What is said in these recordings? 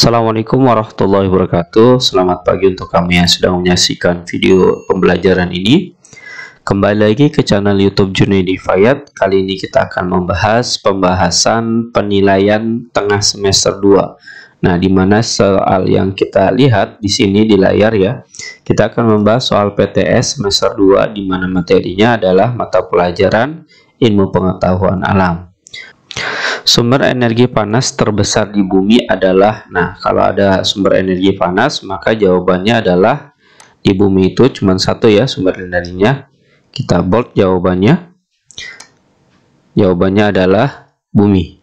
Assalamualaikum warahmatullahi wabarakatuh. Selamat pagi untuk kamu yang sedang menyaksikan video pembelajaran ini. Kembali lagi ke channel YouTube Junaidi Fayat. Kali ini kita akan membahas pembahasan penilaian tengah semester 2. Nah, di mana soal yang kita lihat di sini di layar ya. Kita akan membahas soal PTS semester 2 di mana materinya adalah mata pelajaran Ilmu Pengetahuan Alam. Sumber energi panas terbesar di bumi adalah, nah kalau ada sumber energi panas maka jawabannya adalah di bumi itu cuma satu ya sumber energinya. Kita bold jawabannya. Jawabannya adalah bumi.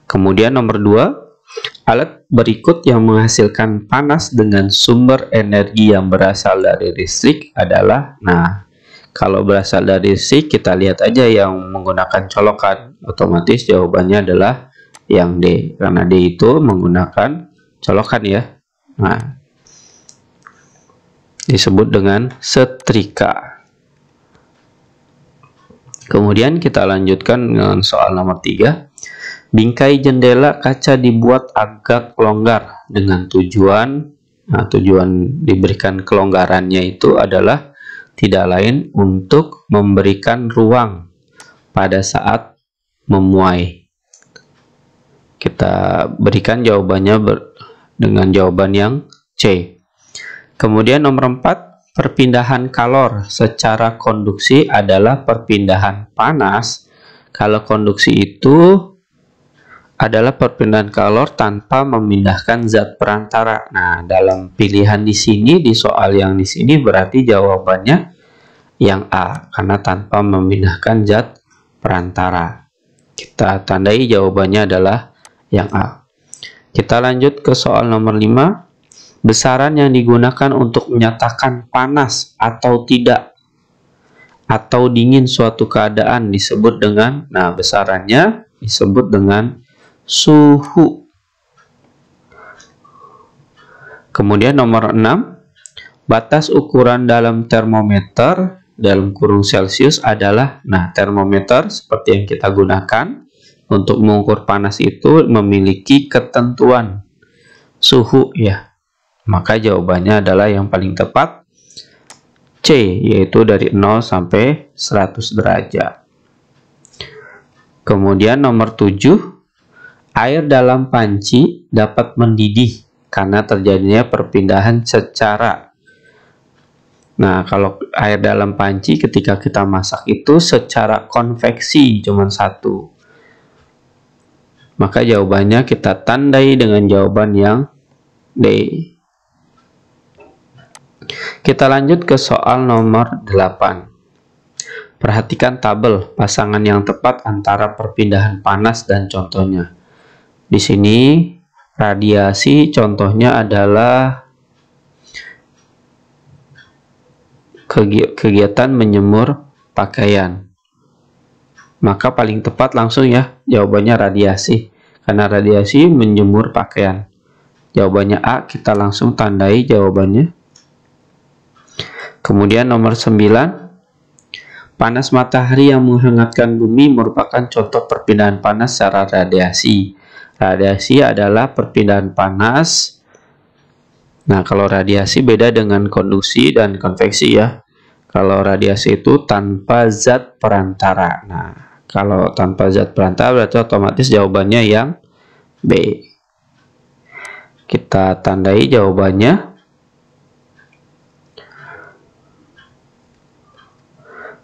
Kemudian nomor 2, alat berikut yang menghasilkan panas dengan sumber energi yang berasal dari listrik adalah, nah kalau berasal dari listrik kita lihat aja yang menggunakan colokan, otomatis jawabannya adalah yang D, karena D itu menggunakan colokan ya. Nah, disebut dengan setrika. Kemudian kita lanjutkan dengan soal nomor 3. Bingkai jendela kaca dibuat agak longgar dengan tujuan, nah tujuan diberikan kelonggarannya itu adalah tidak lain untuk memberikan ruang pada saat memuai. Kita berikan jawabannya dengan jawaban yang C. Kemudian nomor 4, perpindahan kalor secara konduksi adalah perpindahan panas. Kalau konduksi itu adalah perpindahan kalor tanpa memindahkan zat perantara. Nah, dalam pilihan di sini, di soal yang di sini berarti jawabannya yang A, karena tanpa memindahkan zat perantara. Kita tandai jawabannya adalah yang A. Kita lanjut ke soal nomor 5. Besaran yang digunakan untuk menyatakan panas atau tidak atau dingin suatu keadaan disebut dengan, nah besarannya disebut dengan suhu. Kemudian nomor 6, batas ukuran dalam termometer dalam kurung Celcius adalah, nah termometer seperti yang kita gunakan untuk mengukur panas itu memiliki ketentuan suhu ya. Maka jawabannya adalah yang paling tepat C, yaitu dari 0 sampai 100 derajat. Kemudian nomor 7, air dalam panci dapat mendidih karena terjadinya perpindahan secara, nah kalau air dalam panci ketika kita masak itu secara konveksi cuma satu. Maka jawabannya kita tandai dengan jawaban yang D. Kita lanjut ke soal nomor 8. Perhatikan tabel pasangan yang tepat antara perpindahan panas dan contohnya. Di sini radiasi contohnya adalah kegiatan menyemur pakaian. Maka paling tepat langsung ya jawabannya radiasi, karena radiasi menjemur pakaian. Jawabannya A, kita langsung tandai jawabannya. Kemudian nomor 9, panas matahari yang menghangatkan bumi merupakan contoh perpindahan panas secara radiasi. Radiasi adalah perpindahan panas. Nah, kalau radiasi beda dengan konduksi dan konveksi ya. Kalau radiasi itu tanpa zat perantara. Nah, kalau tanpa zat perantara berarti otomatis jawabannya yang B. Kita tandai jawabannya.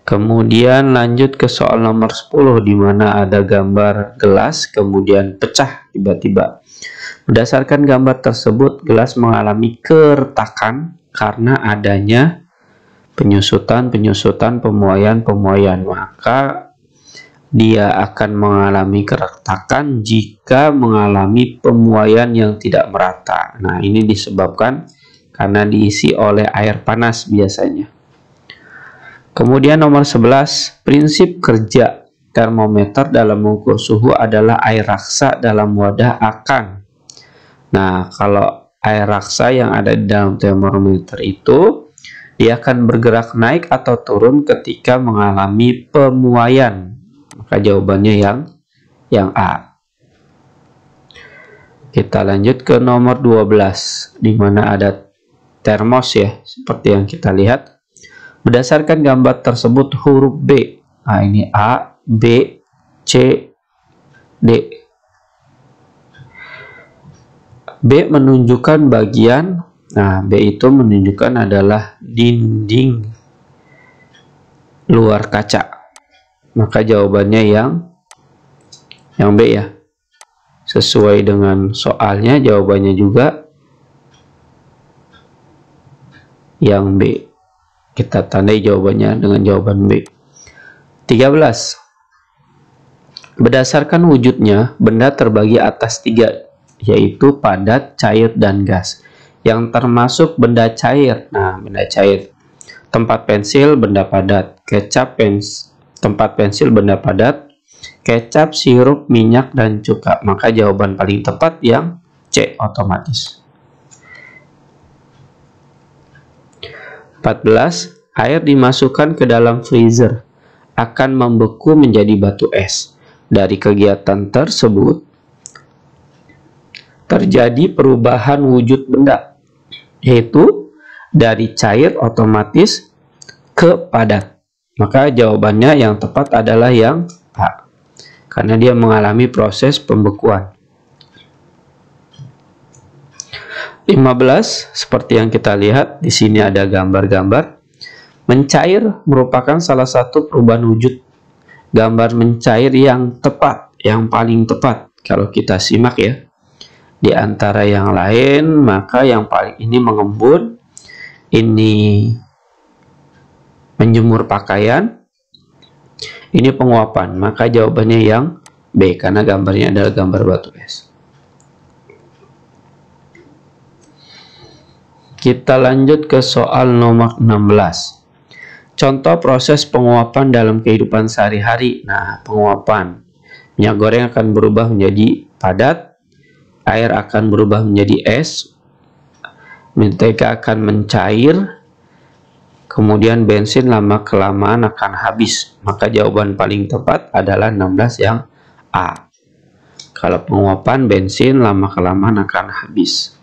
Kemudian lanjut ke soal nomor 10 di mana ada gambar gelas kemudian pecah tiba-tiba. Berdasarkan gambar tersebut, gelas mengalami keretakan karena adanya penyusutan, pemuaian. Maka dia akan mengalami keretakan jika mengalami pemuaian yang tidak merata. Nah, ini disebabkan karena diisi oleh air panas biasanya. Kemudian nomor 11, prinsip kerja termometer dalam mengukur suhu adalah air raksa dalam wadah akan. Nah, kalau air raksa yang ada di dalam termometer itu, dia akan bergerak naik atau turun ketika mengalami pemuaian. Maka jawabannya yang A. Kita lanjut ke nomor 12, di mana ada termos ya, seperti yang kita lihat. Berdasarkan gambar tersebut huruf B. Nah, ini A, B, C, D. B menunjukkan bagian, nah B itu menunjukkan adalah dinding luar kaca. Maka jawabannya yang B ya. Sesuai dengan soalnya, jawabannya juga yang B. Kita tandai jawabannya dengan jawaban B. 13. Berdasarkan wujudnya, benda terbagi atas 3, yaitu padat, cair, dan gas. Yang termasuk benda cair. Nah, benda cair. Tempat pensil, benda padat. Kecap, tempat pensil, benda padat. Kecap, sirup, minyak, dan cuka. Maka jawaban paling tepat yang C, otomatis. 14. Air dimasukkan ke dalam freezer akan membeku menjadi batu es. Dari kegiatan tersebut terjadi perubahan wujud benda, yaitu dari cair otomatis ke padat. Maka jawabannya yang tepat adalah yang A, karena dia mengalami proses pembekuan. 15. Seperti yang kita lihat di sini ada gambar-gambar. Mencair merupakan salah satu perubahan wujud. Gambar mencair yang tepat, yang paling tepat. Kalau kita simak ya, di antara yang lain, maka yang paling ini mengembun, ini menjemur pakaian, ini penguapan. Maka jawabannya yang B, karena gambarnya adalah gambar batu es. Kita lanjut ke soal nomor 16. Contoh proses penguapan dalam kehidupan sehari-hari. Nah, penguapan. Minyak goreng akan berubah menjadi padat, air akan berubah menjadi es, mentega akan mencair, kemudian bensin lama-kelamaan akan habis. Maka jawaban paling tepat adalah 16 yang A. Kalau penguapan, bensin lama-kelamaan akan habis.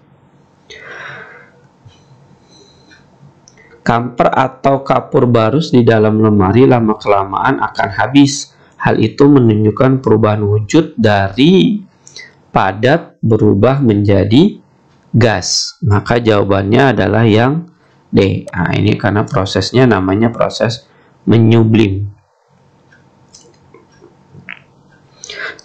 Kamper atau kapur barus di dalam lemari lama-kelamaan akan habis. Hal itu menunjukkan perubahan wujud dari padat berubah menjadi gas. Maka jawabannya adalah yang D. Nah, ini karena prosesnya namanya proses menyublim.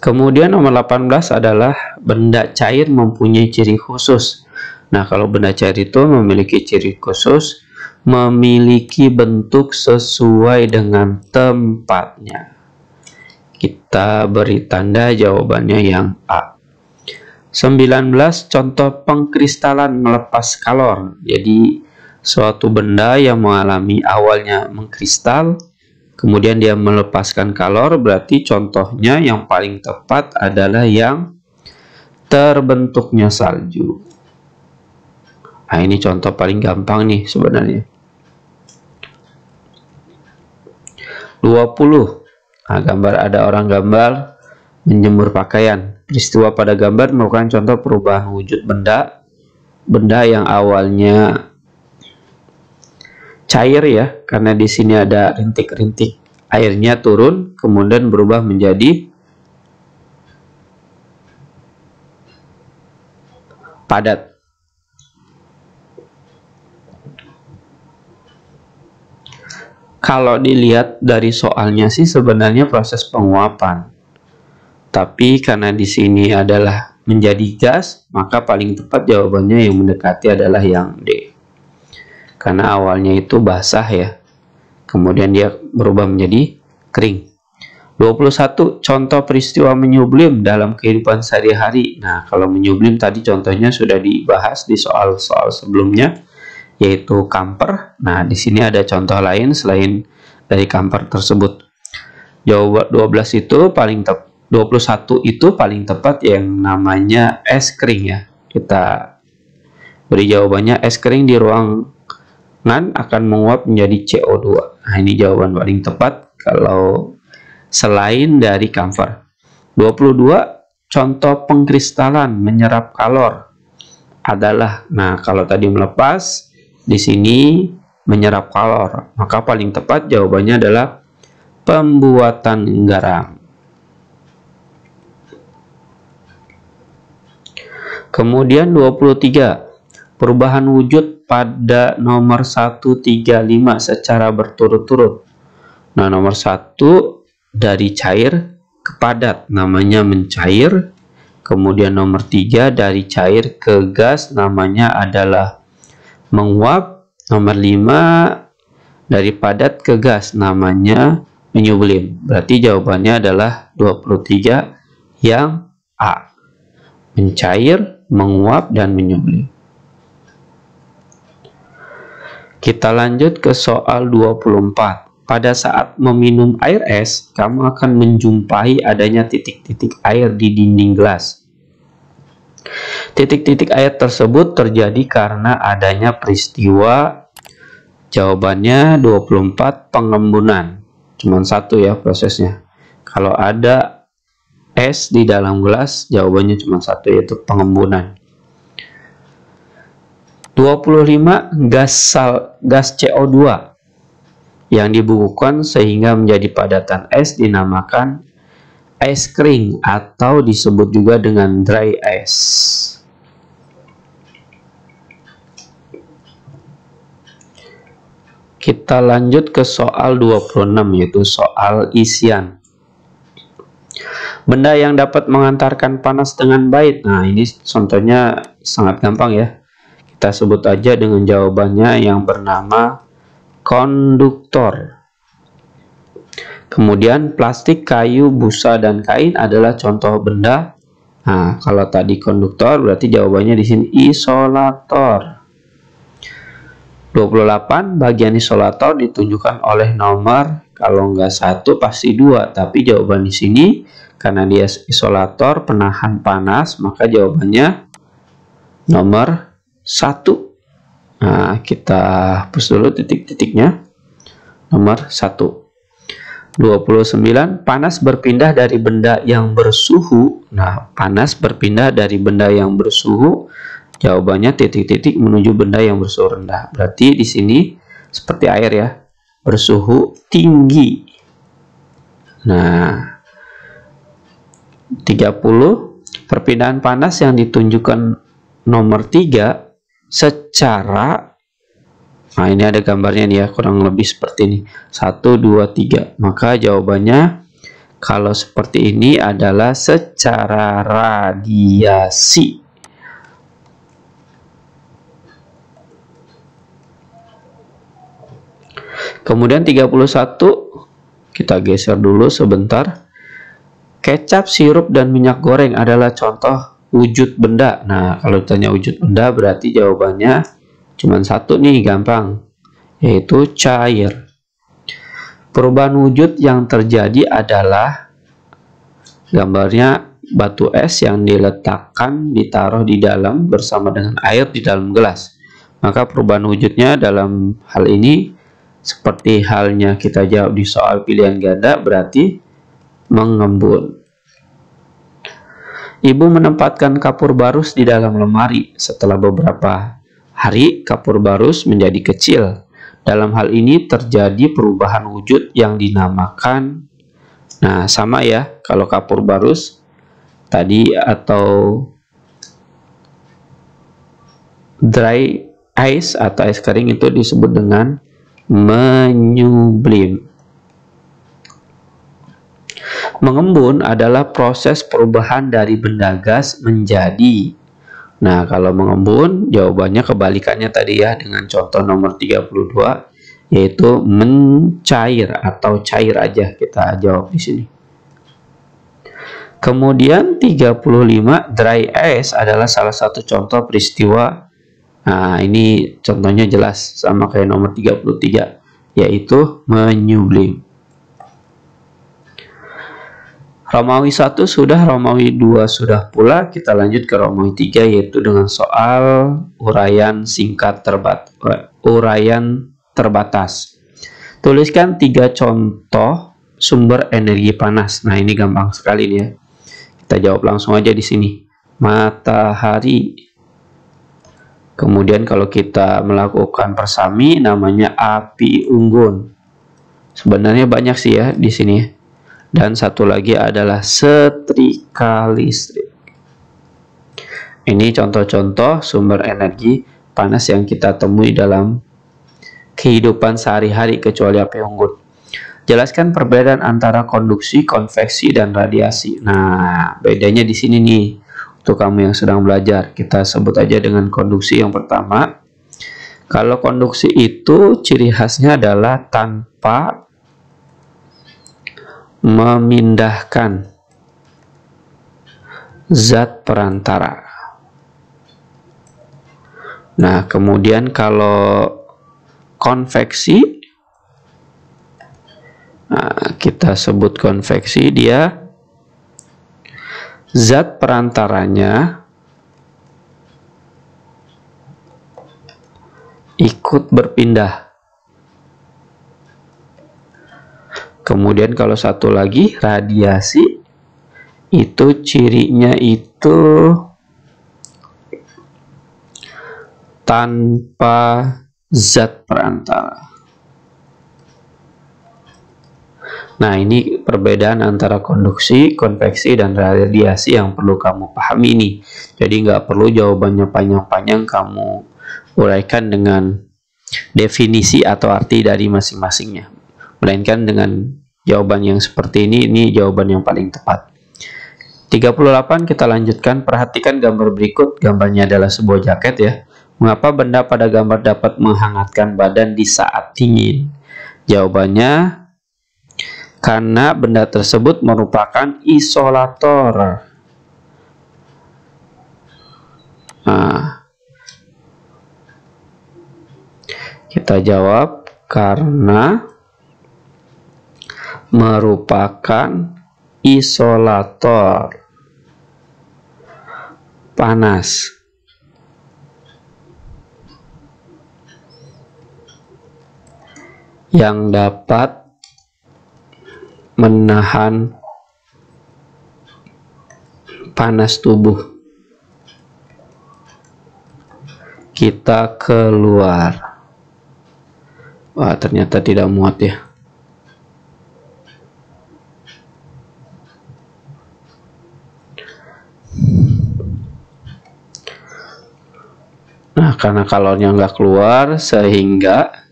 Kemudian nomor 18 adalah benda cair mempunyai ciri khusus. Nah, kalau benda cair itu memiliki ciri khusus, memiliki bentuk sesuai dengan tempatnya. Kita beri tanda jawabannya yang A. 19. Contoh pengkristalan melepas kalor. Jadi suatu benda yang mengalami awalnya mengkristal, kemudian dia melepaskan kalor, berarti contohnya yang paling tepat adalah yang terbentuknya salju. Nah, ini contoh paling gampang nih sebenarnya. 20. Nah, gambar ada orang gambar menjemur pakaian. Peristiwa pada gambar merupakan contoh perubahan wujud benda. Benda yang awalnya cair ya, karena di sini ada rintik-rintik airnya turun, kemudian berubah menjadi padat. Kalau dilihat dari soalnya sih sebenarnya proses penguapan. Tapi karena di sini adalah menjadi gas, maka paling tepat jawabannya yang mendekati adalah yang D. Karena awalnya itu basah ya. Kemudian dia berubah menjadi kering. 21. Contoh peristiwa menyublim dalam kehidupan sehari-hari. Nah, kalau menyublim tadi contohnya sudah dibahas di soal-soal sebelumnya, yaitu kamper. Nah, di sini ada contoh lain selain dari kamper tersebut. Jawaban 12 itu paling tepat, 21 itu paling tepat yang namanya es kering ya. Kita beri jawabannya es kering di ruangan akan menguap menjadi CO2. Nah, ini jawaban paling tepat kalau selain dari kamper. 22. contoh pengkristalan menyerap kalor adalah, nah kalau tadi melepas, di sini menyerap kalor, maka paling tepat jawabannya adalah pembuatan garam. Kemudian 23, perubahan wujud pada nomor 135 secara berturut-turut. Nah, nomor 1 dari cair ke padat, namanya mencair. Kemudian nomor 3 dari cair ke gas, namanya adalah menguap. Nomor 5 dari padat ke gas, namanya menyublim. Berarti jawabannya adalah 23 yang A. Mencair, menguap, dan menyublim. Kita lanjut ke soal 24. Pada saat meminum air es, kamu akan menjumpai adanya titik-titik air di dinding gelas. Titik-titik air tersebut terjadi karena adanya peristiwa, jawabannya 24, pengembunan. Cuman satu ya prosesnya. Kalau ada es di dalam gelas, jawabannya cuma satu, yaitu pengembunan. 25, gas CO2 yang dibukukan sehingga menjadi padatan es dinamakan es kering atau disebut juga dengan dry ice. Kita lanjut ke soal 26, yaitu soal isian. Benda yang dapat mengantarkan panas dengan baik. Nah, ini contohnya sangat gampang ya. Kita sebut aja dengan jawabannya yang bernama konduktor. Kemudian plastik, kayu, busa, dan kain adalah contoh benda. Nah, kalau tadi konduktor berarti jawabannya di sini isolator. 28, bagian isolator ditunjukkan oleh nomor, kalau nggak 1 pasti 2, tapi jawaban di sini karena dia isolator penahan panas, maka jawabannya nomor 1. Nah, kita hapus dulu titik-titiknya. Nomor 1. 29, panas berpindah dari benda yang bersuhu. Nah, panas berpindah dari benda yang bersuhu, jawabannya titik-titik menuju benda yang bersuhu rendah. Berarti di sini seperti air ya, bersuhu tinggi. Nah, 30, perpindahan panas yang ditunjukkan nomor 3 secara, nah ini ada gambarnya nih ya, kurang lebih seperti ini, 1, 2, 3. Maka jawabannya kalau seperti ini adalah secara radiasi. Kemudian 31, kita geser dulu sebentar. Kecap, sirup, dan minyak goreng adalah contoh wujud benda. Nah, kalau ditanya wujud benda berarti jawabannya cuma satu nih, gampang, yaitu cair. Perubahan wujud yang terjadi adalah gambarnya batu es yang diletakkan, ditaruh di dalam bersama dengan air di dalam gelas. Maka perubahan wujudnya dalam hal ini seperti halnya kita jawab di soal pilihan ganda, berarti mengembun. Ibu menempatkan kapur barus di dalam lemari. Setelah beberapa hari, kapur barus menjadi kecil. Dalam hal ini terjadi perubahan wujud yang dinamakan, nah sama ya, kalau kapur barus tadi atau dry ice atau es kering itu disebut dengan menyublim. Mengembun adalah proses perubahan dari benda gas menjadi. Nah, kalau mengembun jawabannya kebalikannya tadi ya, dengan contoh nomor 32, yaitu mencair atau cair aja kita jawab di sini. Kemudian 35, dry ice adalah salah satu contoh peristiwa. Nah, ini contohnya jelas sama kayak nomor 33, yaitu menyublim. Romawi 1 sudah, Romawi 2 sudah pula. Kita lanjut ke Romawi 3, yaitu dengan soal uraian singkat terbatas. Tuliskan 3 contoh sumber energi panas. Nah, ini gampang sekali nih ya. Kita jawab langsung aja di sini. Matahari. Kemudian kalau kita melakukan persami namanya api unggun. Sebenarnya banyak sih ya di sini. Dan satu lagi adalah setrika listrik. Ini contoh-contoh sumber energi panas yang kita temui dalam kehidupan sehari-hari kecuali api unggun. Jelaskan perbedaan antara konduksi, konveksi, dan radiasi. Nah, bedanya di sini nih. Untuk kamu yang sedang belajar, kita sebut aja dengan konduksi yang pertama. Kalau konduksi itu ciri khasnya adalah tanpa memindahkan zat perantara. Nah, kemudian kalau konveksi, nah, kita sebut konveksi, dia zat perantaranya ikut berpindah. Kemudian kalau satu lagi radiasi, itu cirinya itu tanpa zat perantara. Nah, ini perbedaan antara konduksi, konveksi, dan radiasi yang perlu kamu pahami ini. Jadi nggak perlu jawabannya panjang-panjang, kamu uraikan dengan definisi atau arti dari masing-masingnya. Melainkan dengan jawaban yang seperti ini jawaban yang paling tepat. 38 kita lanjutkan. Perhatikan gambar berikut. Gambarnya adalah sebuah jaket ya. Mengapa benda pada gambar dapat menghangatkan badan di saat dingin? Jawabannya, karena benda tersebut merupakan isolator. Nah, kita jawab karena merupakan isolator panas. Yang dapat menahan panas tubuh kita keluar. Wah, ternyata tidak muat ya. Nah, karena kalornya nggak keluar sehingga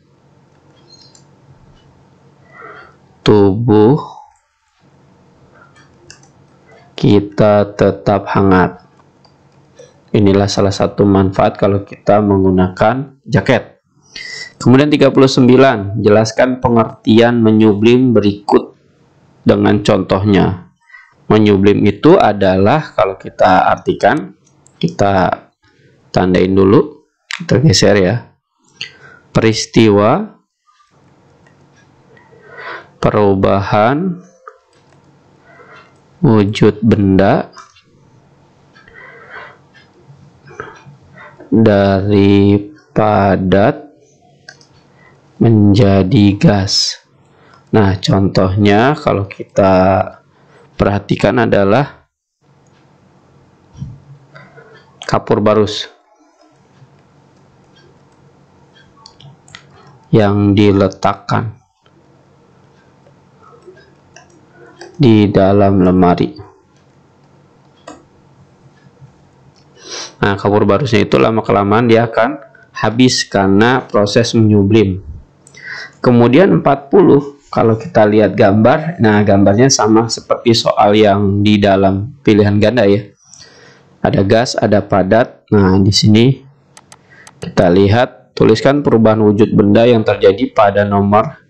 tubuh kita tetap hangat. Inilah salah satu manfaat kalau kita menggunakan jaket. Kemudian 39, jelaskan pengertian menyublim berikut dengan contohnya. Menyublim itu adalah, kalau kita artikan, kita tandain dulu, kita geser ya. Peristiwa perubahan wujud benda dari padat menjadi gas. Nah, contohnya kalau kita perhatikan adalah kapur barus yang diletakkan di dalam lemari. Nah, kapur barusnya itu lama-kelamaan dia akan habis karena proses menyublim. Kemudian 40, kalau kita lihat gambar, nah gambarnya sama seperti soal yang di dalam pilihan ganda ya. Ada gas, ada padat. Nah, di sini kita lihat, tuliskan perubahan wujud benda yang terjadi pada nomor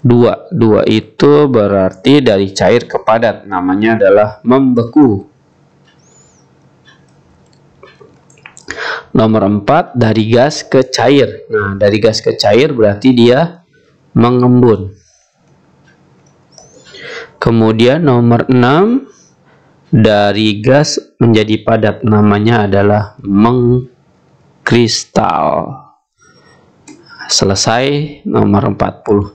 2. 2 itu berarti dari cair ke padat, namanya adalah membeku. Nomor 4 dari gas ke cair. Nah, dari gas ke cair berarti dia mengembun. Kemudian nomor 6 dari gas menjadi padat, namanya adalah mengkristal. Selesai nomor 40.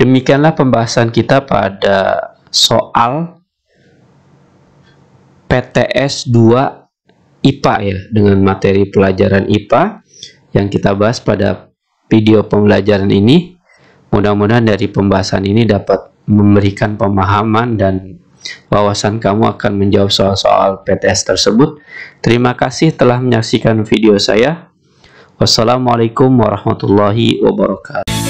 Demikianlah pembahasan kita pada soal PTS 2 IPA ya, dengan materi pelajaran IPA yang kita bahas pada video pembelajaran ini. Mudah-mudahan dari pembahasan ini dapat memberikan pemahaman dan wawasan kamu akan menjawab soal-soal PTS tersebut. Terima kasih telah menyaksikan video saya. Wassalamualaikum warahmatullahi wabarakatuh.